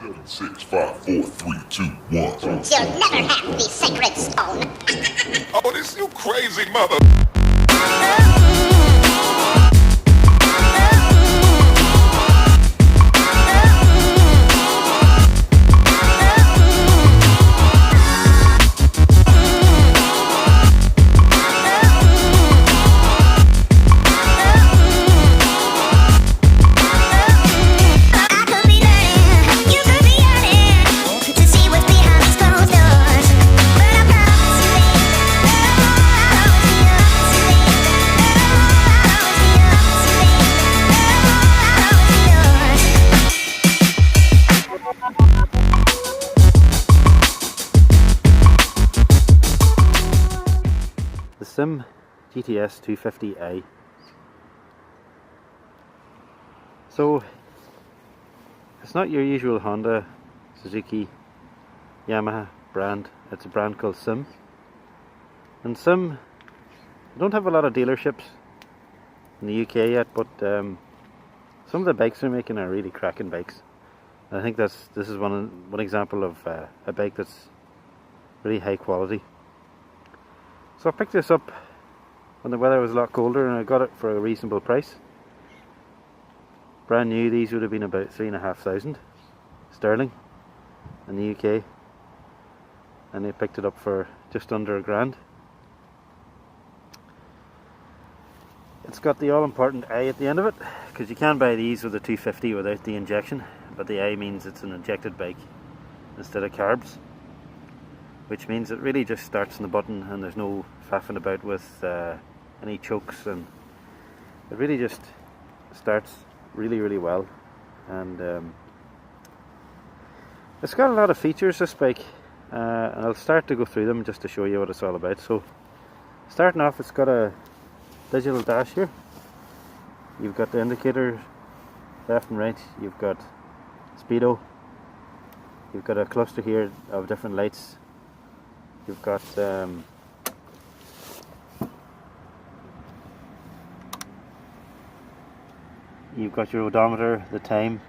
7, 6, 5, 4, 3, 2, 1. You'll never have the sacred stone. Oh, this you crazy mother. The Sym Gts250i. So it's not your usual Honda, Suzuki, Yamaha brand. It's a brand called Sym. And Sym don't have a lot of dealerships in the UK yet, but some of the bikes they're making are really cracking bikes. And I think this is one example of a bike that's really high quality. So I picked this up when the weather was a lot colder, and I got it for a reasonable price. Brand new, these would have been about 3,500 sterling in the UK, and I picked it up for just under £1,000. It's got the all-important I at the end of it, because you can buy these with a 250 without the injection, but the I means it's an injected bike instead of carbs, which means it really just starts on the button and there's no faffing about with any chokes, and it really just starts really well. And it's got a lot of features, this bike, and I'll start to go through them just to show you what it's all about. So starting off, it's got a digital dash here. You've got the indicator left and right, you've got speedo, you've got a cluster here of different lights. You've got your odometer, the time,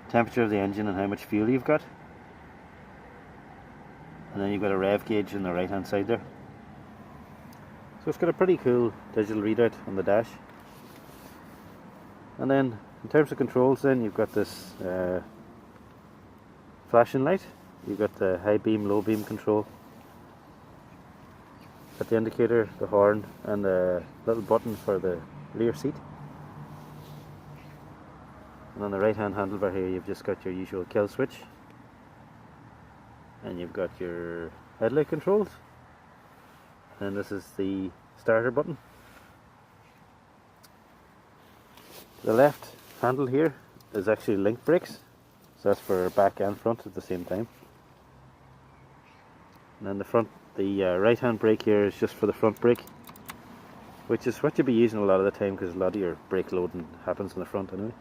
temperature of the engine, and how much fuel you've got. And then you've got a rev gauge on the right hand side there. So it's got a pretty cool digital readout on the dash. And then in terms of controls, then you've got this flashing light. You've got the high beam, low beam control. Got the indicator, the horn, and a little button for the rear seat. And on the right hand handlebar here, you've just got your usual kill switch, and you've got your headlight controls, and this is the starter button. The left handle here is actually link brakes, so that's for back and front at the same time. And then the right hand brake here is just for the front brake, which is what you'll be using a lot of the time because a lot of your brake loading happens in the front anyway.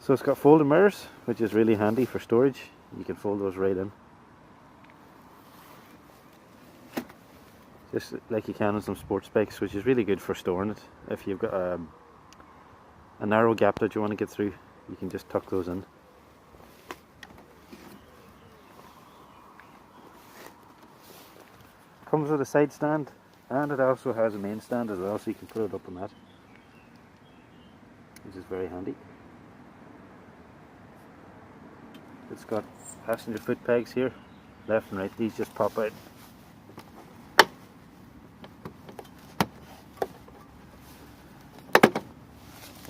So it's got folding mirrors, which is really handy for storage. You can fold those right in, just like you can on some sports bikes, which is really good for storing it. If you've got a narrow gap that you want to get through, you can just tuck those in. Comes with a side stand, and it also has a main stand as well, so you can put it up on that, which is very handy. It's got passenger foot pegs here, left and right. These just pop out.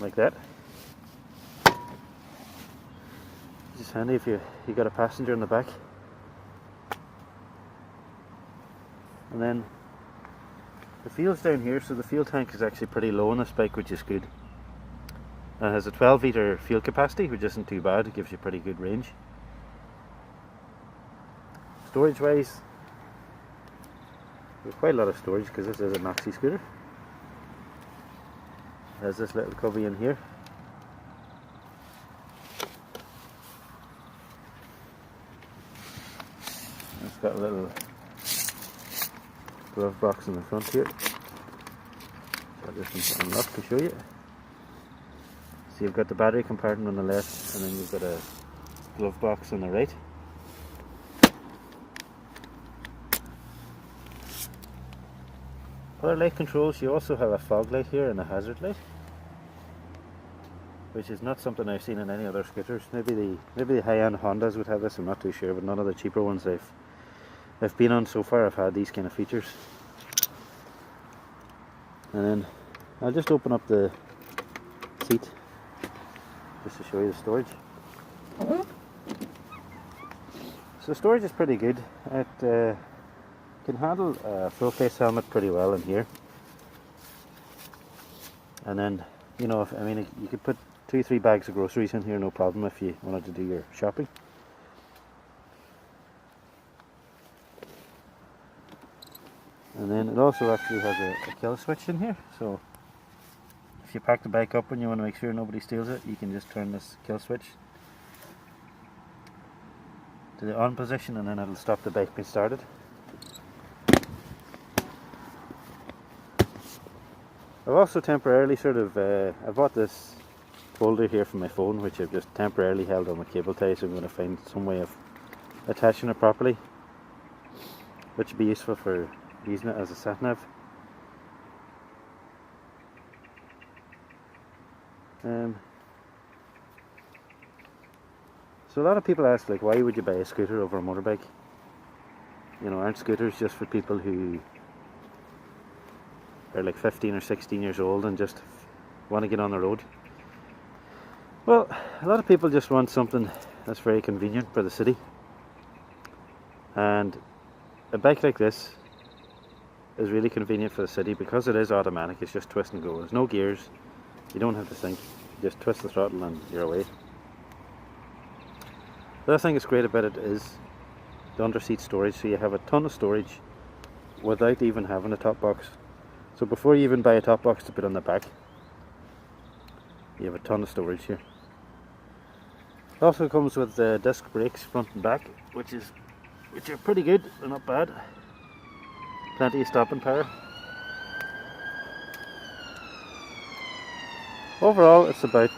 Like that. It's handy if you got a passenger in the back. And then the fuel's down here, so the fuel tank is actually pretty low on this bike, which is good. And it has a 12 litre fuel capacity, which isn't too bad. It gives you pretty good range. Storage wise, there's quite a lot of storage because this is a maxi scooter. It has this little cubby in here. It's got a little glove box in the front here. So I'll just unlock to show you. So you've got the battery compartment on the left, and then you've got a glove box on the right. Other light controls, you also have a fog light here and a hazard light, which is not something I've seen in any other scooters. Maybe the high-end Hondas would have this, I'm not too sure, but none of the cheaper ones I've been on so far have had these kind of features. And then I'll just open up the seat just to show you the storage. So the storage is pretty good. It can handle a full face helmet pretty well in here. And then, you know, you could put 2-3 bags of groceries in here, no problem, if you wanted to do your shopping. And then it also actually has a kill switch in here, so if you park the bike up and you want to make sure nobody steals it, you can just turn this kill switch to the on position, and then it'll stop the bike being started. I've also temporarily I bought this holder here for my phone, which I've just temporarily held on the cable tie, so I'm going to find some way of attaching it properly, which would be useful for using it as a sat-nav. So a lot of people ask, like, why would you buy a scooter over a motorbike? You know, aren't scooters just for people who are like 15 or 16 years old and just want to get on the road? Well, a lot of people just want something that's very convenient for the city, and a bike like this is really convenient for the city because it is automatic. It's just twist and go. There's no gears, you don't have to think, you just twist the throttle and you're away. The other thing that's great about it is the under seat storage, so you have a ton of storage without even having a top box. So before you even buy a top box to put on the back, you have a ton of storage here. It also comes with disc brakes front and back, which are pretty good. They're not bad. Plenty of stopping power. Overall, it's about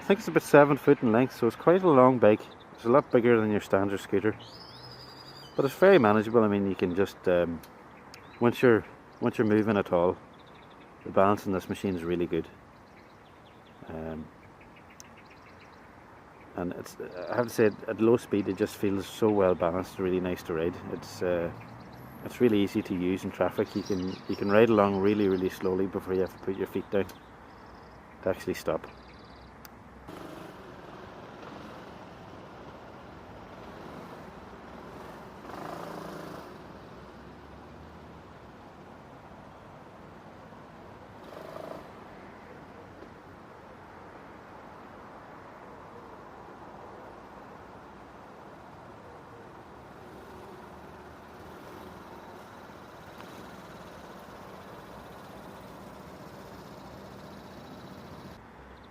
I think it's about 7 foot in length, so it's quite a long bike. It's a lot bigger than your standard scooter, but it's very manageable. I mean, you can just once you're moving at all, the balance in this machine is really good. And I have to say, at low speed, it just feels so well balanced, really nice to ride. It's really easy to use in traffic. You can ride along really slowly before you have to put your feet down to actually stop.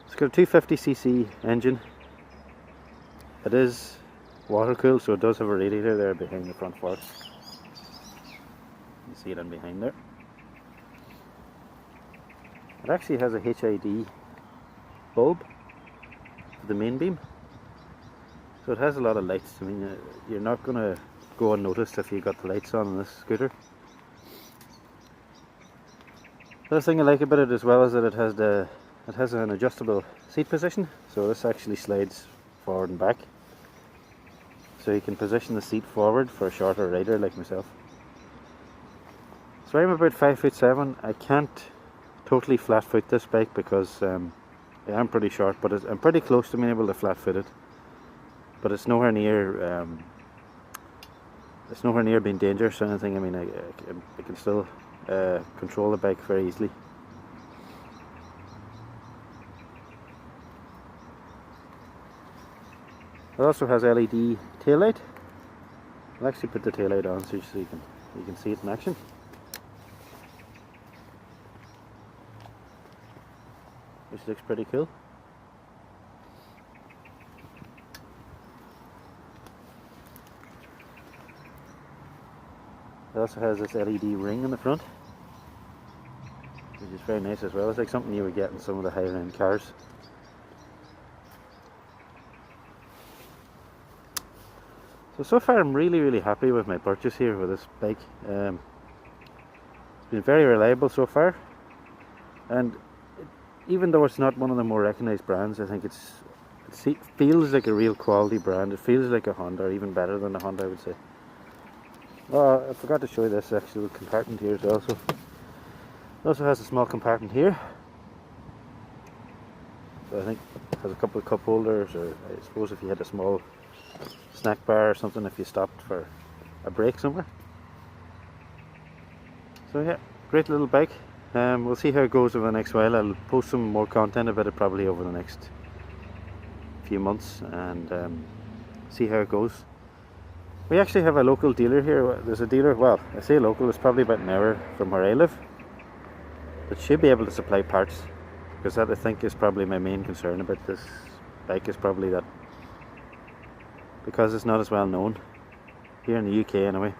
It's got a 250cc engine. It is water cooled, so it does have a radiator there behind the front fork. You see it in behind there. It actually has a HID bulb for the main beam, so it has a lot of lights. I mean, you're not going to go unnoticed if you got the lights on this scooter. The other thing I like about it as well is that it has an adjustable seat position, so this actually slides forward and back, so you can position the seat forward for a shorter rider like myself. So I'm about 5'7". I can't totally flat foot this bike because I am pretty short, but I'm pretty close to being able to flat foot it, but it's nowhere near being dangerous or anything. I mean, I can still control the bike very easily. It also has LED tail light. I'll actually put the tail light on so you can see it in action. Which looks pretty cool. It also has this LED ring in the front, which is very nice as well. It's like something you would get in some of the higher end cars. So far I'm really happy with my purchase here with this bike. It's been very reliable so far, and even though it's not one of the more recognized brands, I think it feels like a real quality brand. It feels like a Honda, or even better than a Honda, I would say. Oh, I forgot to show you this actual compartment here as well. So it also has a small compartment here. So I think it has a couple of cup holders, or I suppose if you had a small snack bar or something if you stopped for a break somewhere. So yeah, great little bike. We'll see how it goes over the next while. I'll post some more content about it probably over the next few months and see how it goes. We actually have a local dealer here. There's a dealer, well, I say local, it's probably about an hour from where I live, that should be able to supply parts, because that I think is probably my main concern about this bike, is probably that because it's not as well known here in the UK anyway,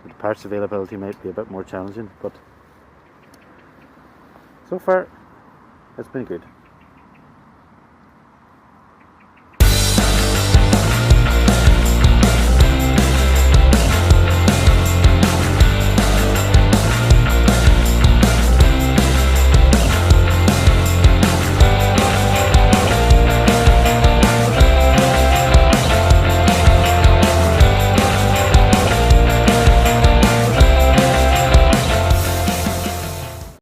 the parts availability might be a bit more challenging, but so far it's been good.